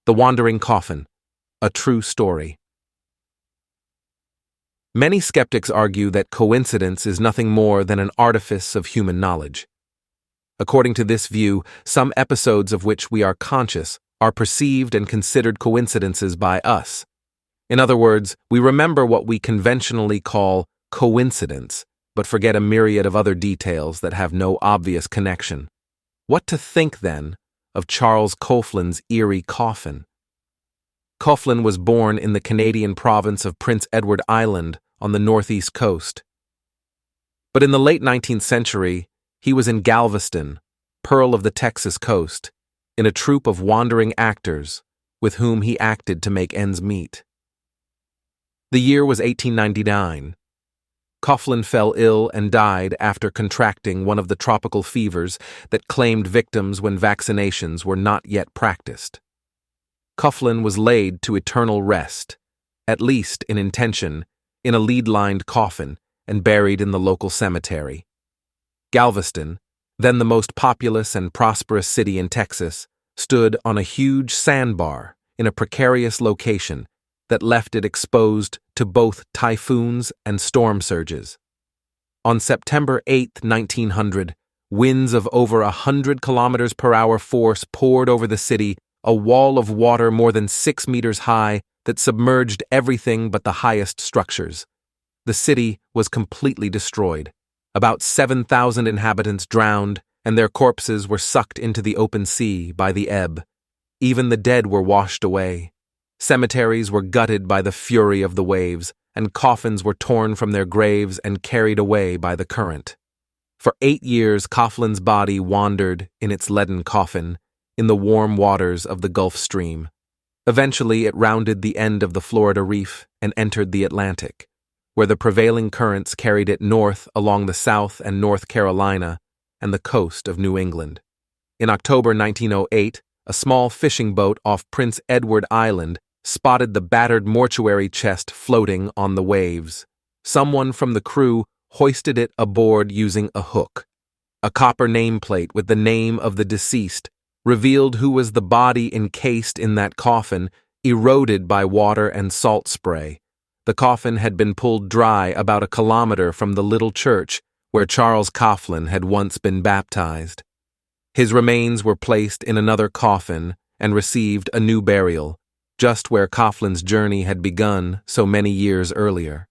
The Wandering Coffin, a true story. Many skeptics argue that coincidence is nothing more than an artifice of human knowledge. According to this view, some episodes of which we are conscious are perceived and considered coincidences by us. In other words, we remember what we conventionally call coincidence, but forget a myriad of other details that have no obvious connection. What to think, then, of Charles Coffin's eerie coffin? Coffin was born in the Canadian province of Prince Edward Island on the northeast coast. But in the late 19th century, he was in Galveston, pearl of the Texas coast, in a troupe of wandering actors with whom he acted to make ends meet. The year was 1899. Coffin fell ill and died after contracting one of the tropical fevers that claimed victims when vaccinations were not yet practiced. Coffin was laid to eternal rest, at least in intention, in a lead-lined coffin and buried in the local cemetery. Galveston, then the most populous and prosperous city in Texas, stood on a huge sandbar in a precarious location that left it exposed to both typhoons and storm surges. On September 8, 1900, winds of over 100 kilometers per hour force poured over the city, a wall of water more than 6 meters high that submerged everything but the highest structures. The city was completely destroyed. About 7,000 inhabitants drowned, and their corpses were sucked into the open sea by the ebb. Even the dead were washed away. Cemeteries were gutted by the fury of the waves, and coffins were torn from their graves and carried away by the current. For 8 years, Coffin's body wandered in its leaden coffin in the warm waters of the Gulf Stream. Eventually, it rounded the end of the Florida Reef and entered the Atlantic, where the prevailing currents carried it north along the South and North Carolina and the coast of New England. In October 1908, a small fishing boat off Prince Edward Island spotted the battered mortuary chest floating on the waves. Someone from the crew hoisted it aboard using a hook. A copper nameplate with the name of the deceased revealed who was the body encased in that coffin, eroded by water and salt spray. The coffin had been pulled dry about a kilometer from the little church where Charles Coffin had once been baptized. His remains were placed in another coffin and received a new burial, just where Coffin's journey had begun so many years earlier.